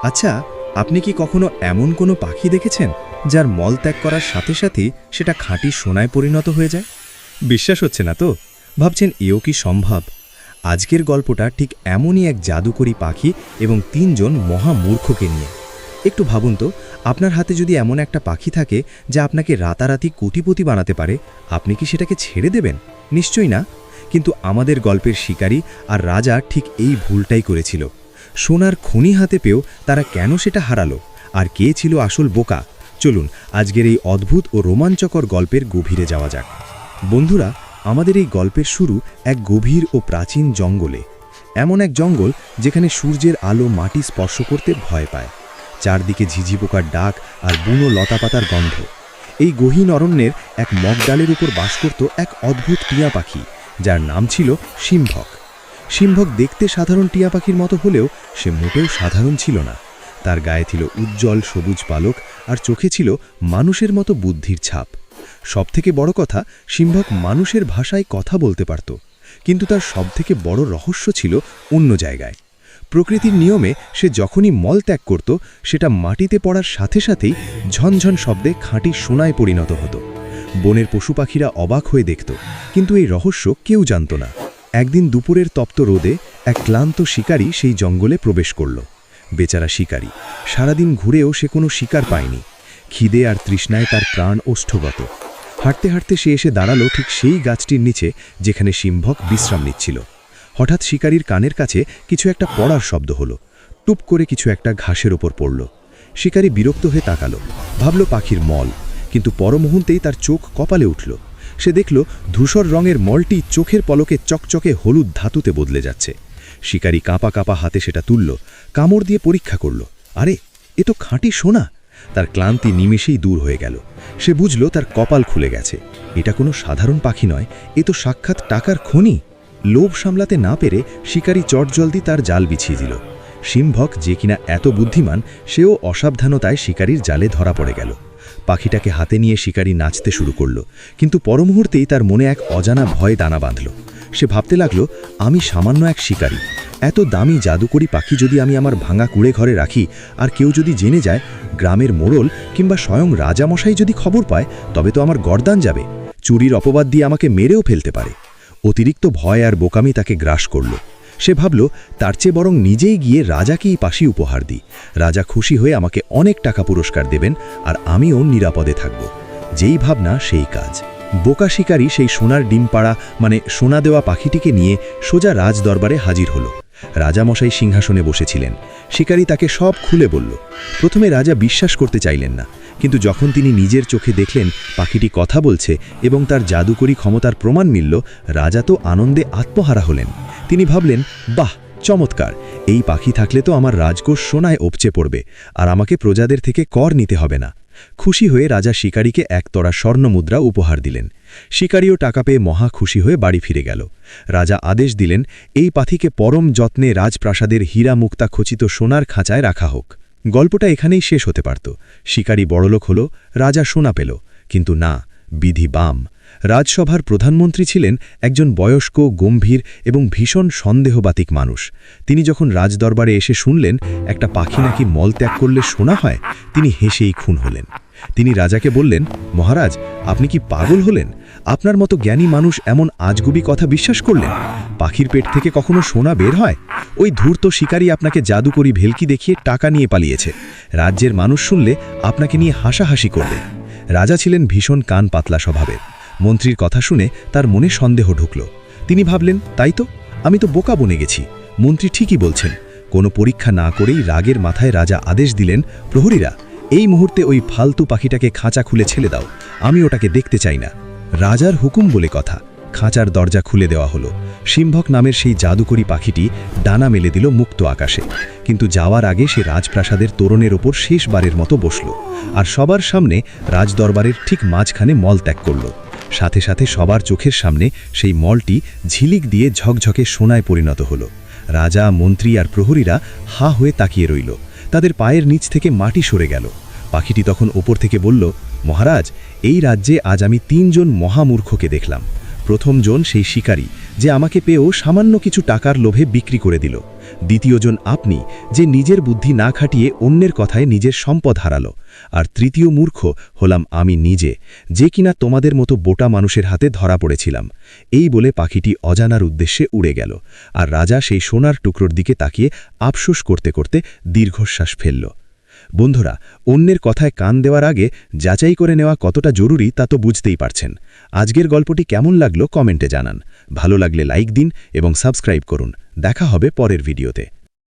আচ্ছা, আপনি কি কখনো এমন কোনো পাখি দেখেছেন যার মলত্যাগ করার সাথে সাথেই সেটা খাঁটি সোনায় পরিণত হয়ে যায়? বিশ্বাস হচ্ছে না তো? ভাবছেন এও কি সম্ভব? আজকের গল্পটা ঠিক এমনই এক জাদুকরী পাখি এবং ৩ জন মহামূর্খকে নিয়ে। একটু ভাবুন তো, আপনার হাতে যদি এমন একটা পাখি থাকে যা আপনাকে রাতারাতি কোটিপতি বানাতে পারে, আপনি কি সেটাকে ছেড়ে দেবেন? নিশ্চয়ই না। কিন্তু আমাদের গল্পের শিকারী আর রাজা ঠিক এই ভুলটাই করেছিল। সোনার খনি হাতে পেয়েও তারা কেন সেটা হারালো, আর কে ছিল আসল বোকা? চলুন আজকের এই অদ্ভুত ও রোমাঞ্চকর গল্পের গভীরে যাওয়া যাক। বন্ধুরা, আমাদের এই গল্পের শুরু এক গভীর ও প্রাচীন জঙ্গলে। এমন এক জঙ্গল যেখানে সূর্যের আলো মাটি স্পর্শ করতে ভয় পায়। চারদিকে ঝিঝি পোকার ডাক আর বুনো লতাপাতার গন্ধ। এই গহীন অরণ্যের এক মগডালের উপর বাস করত এক অদ্ভুত টিয়া পাখি, যার নাম ছিল সিম্ভক। সিম্ভক দেখতে সাধারণ টিয়া পাখির মতো হলেও সে মোটেও সাধারণ ছিল না। তার গায়ে ছিল উজ্জ্বল সবুজ পালক আর চোখে ছিল মানুষের মতো বুদ্ধির ছাপ। সবথেকে বড় কথা, সিম্ভক মানুষের ভাষায় কথা বলতে পারত, কিন্তু তার সবথেকে বড় রহস্য ছিল অন্য জায়গায়। প্রকৃতির নিয়মে সে যখনই মল ত্যাগ করত, সেটা মাটিতে পড়ার সাথে সাথেই ঝনঝন শব্দে খাঁটি সোনায় পরিণত হতো। বনের পশু পাখিরা অবাক হয়ে দেখত, কিন্তু এই রহস্য কেউ জানত না। একদিন দুপুরের তপ্ত রোদে এক ক্লান্ত শিকারী সেই জঙ্গলে প্রবেশ করল। বেচারা শিকারী, সারাদিন ঘুরেও সে কোনো শিকার পায়নি। খিদে আর তৃষ্ণায় তার প্রাণ ওষ্ঠগত। হাঁটতে হাঁটতে সে এসে দাঁড়ালো ঠিক সেই গাছটির নিচে যেখানে সিম্ভক বিশ্রাম নিচ্ছিল। হঠাৎ শিকারীর কানের কাছে কিছু একটা পড়ার শব্দ হলো। টুপ করে কিছু একটা ঘাসের ওপর পড়ল। শিকারী বিরক্ত হয়ে তাকালো, ভাবল পাখির মল, কিন্তু পরমুহূর্তেই তার চোখ কপালে উঠল। সে দেখল ধূসর রঙের মলটি চোখের পলকে চকচকে হলুদ ধাতুতে বদলে যাচ্ছে। শিকারী কাঁপা কাঁপা হাতে সেটা তুলল, কামড় দিয়ে পরীক্ষা করল। আরে, এ তো খাঁটি সোনা! তার ক্লান্তি নিমেষেই দূর হয়ে গেল। সে বুঝল তার কপাল খুলে গেছে। এটা কোনো সাধারণ পাখি নয়, এ তো সাক্ষাৎ টাকার খনি। লোভ সামলাতে না পেরে শিকারী চটজলদি তার জাল বিছিয়ে দিল। সিম্ভক, যে কিনা এত বুদ্ধিমান, সেও অসাবধানতায় শিকারীর জালে ধরা পড়ে গেল। পাখিটাকে হাতে নিয়ে শিকারী নাচতে শুরু করল, কিন্তু পরমুহূর্তেই তার মনে এক অজানা ভয় দানা বাঁধল। সে ভাবতে লাগল, আমি সামান্য এক শিকারী, এত দামি জাদুকরী পাখি যদি আমি আমার ভাঙা কুড়ে ঘরে রাখি আর কেউ যদি জেনে যায়, গ্রামের মোড়ল কিংবা স্বয়ং রাজামশাই যদি খবর পায়, তবে তো আমার গর্দান যাবে। চুরির অপবাদ দিয়ে আমাকে মেরেও ফেলতে পারে। অতিরিক্ত ভয় আর বোকামি তাকে গ্রাস করল। সে ভাবল, তার চেয়ে বরং নিজেই গিয়ে রাজাকেই পাশি উপহার দিই। রাজা খুশি হয়ে আমাকে অনেক টাকা পুরস্কার দেবেন, আর আমিও নিরাপদে থাকব। যেই ভাবনা সেই কাজ। বোকা শিকারী সেই সোনার ডিম পাড়া মানে সোনা দেওয়া পাখিটিকে নিয়ে সোজা রাজদরবারে হাজির হল। রাজামশাই সিংহাসনে বসেছিলেন। শিকারী তাকে সব খুলে বলল। প্রথমে রাজা বিশ্বাস করতে চাইলেন না, কিন্তু যখন তিনি নিজের চোখে দেখলেন পাখিটি কথা বলছে এবং তার জাদুকরী ক্ষমতার প্রমাণ মিলল, রাজা তো আনন্দে আত্মহারা হলেন। তিনি ভাবলেন, বাহ, চমৎকার! এই পাখি থাকলে তো আমার রাজকোষ সোনায় উপচে পড়বে, আর আমাকে প্রজাদের থেকে কর নিতে হবে না। খুশি হয়ে রাজা শিকারীকে একতরা স্বর্ণমুদ্রা উপহার দিলেন। শিকারীও টাকা পেয়ে মহা খুশি হয়ে বাড়ি ফিরে গেল। রাজা আদেশ দিলেন, এই পাখিকে পরম যত্নে রাজপ্রাসাদের হীরা মুক্তা খচিত সোনার খাঁচায় রাখা হোক। গল্পটা এখানেই শেষ হতে পারত। শিকারী বড়লোক হল, রাজা সোনা পেল, কিন্তু না, বিধি বাম। রাজসভার প্রধানমন্ত্রী ছিলেন একজন বয়স্ক, গম্ভীর এবং ভীষণ সন্দেহবাতিক মানুষ। তিনি যখন রাজদরবারে এসে শুনলেন একটা পাখি নাকি মল ত্যাগ করলে সোনা হয়, তিনি হেসেই খুন হলেন। তিনি রাজাকে বললেন, মহারাজ, আপনি কি পাগল হলেন? আপনার মতো জ্ঞানী মানুষ এমন আজগুবি কথা বিশ্বাস করলেন? পাখির পেট থেকে কখনো সোনা বের হয়? ওই ধূর্ত শিকারী আপনাকে জাদুকরি ভেলকি দেখিয়ে টাকা নিয়ে পালিয়েছে। রাজ্যের মানুষ শুনলে আপনাকে নিয়ে হাসাহাসি করবে। রাজা ছিলেন ভীষণ কান পাতলা স্বভাবের। মন্ত্রীর কথা শুনে তার মনে সন্দেহ ঢুকল। তিনি ভাবলেন, তাই তো, আমি তো বোকা বনে গেছি। মন্ত্রী ঠিকই বলছেন। কোনো পরীক্ষা না করেই রাগের মাথায় রাজা আদেশ দিলেন, প্রহরীরা, এই মুহূর্তে ওই ফালতু পাখিটাকে খাঁচা খুলে ছেড়ে দাও, আমি ওটাকে দেখতে চাই না। রাজার হুকুম বলে কথা। খাঁচার দরজা খুলে দেওয়া হলো। সিম্ভক নামের সেই জাদুকরী পাখিটি ডানা মেলে দিল মুক্ত আকাশে। কিন্তু যাওয়ার আগে সে রাজপ্রাসাদের তোরণের ওপর শেষবারের মতো বসল, আর সবার সামনে রাজদরবারের ঠিক মাঝখানে মল ত্যাগ করল। সাথে সাথে সবার চোখের সামনে সেই মলটি ঝিলিক দিয়ে ঝকঝকে সোনায় পরিণত হলো। রাজা, মন্ত্রী আর প্রহরীরা হা হয়ে তাকিয়ে রইল। তাদের পায়ের নিচ থেকে মাটি সরে গেল। পাখিটি তখন ওপর থেকে বলল, মহারাজ, এই রাজ্যে আজ আমি ৩ জন মহামূর্খকে দেখলাম। প্রথমজন সেই শিকারী যে আমাকে পেয়েও সামান্য কিছু টাকার লোভে বিক্রি করে দিল। দ্বিতীয়জন আপনি, যে নিজের বুদ্ধি না খাটিয়ে অন্যের কথায় নিজের সম্পদ হারালো। আর তৃতীয় মূর্খ হলাম আমি নিজে, যে কিনা তোমাদের মতো বোটা মানুষের হাতে ধরা পড়েছিলাম। এই বলে পাখিটি অজানার উদ্দেশ্যে উড়ে গেল, আর রাজা সেই সোনার টুকরোর দিকে তাকিয়ে আফসোস করতে করতে দীর্ঘশ্বাস ফেলল। বন্ধুরা, অন্যের কথায় কান দেওয়ার আগে যাচাই করে নেওয়া কতটা জরুরি তা তো বুঝতেই পারছেন। আজকের গল্পটি কেমন লাগলো কমেন্টে জানান। ভালো লাগলে লাইক দিন এবং সাবস্ক্রাইব করুন। দেখা হবে পরের ভিডিওতে।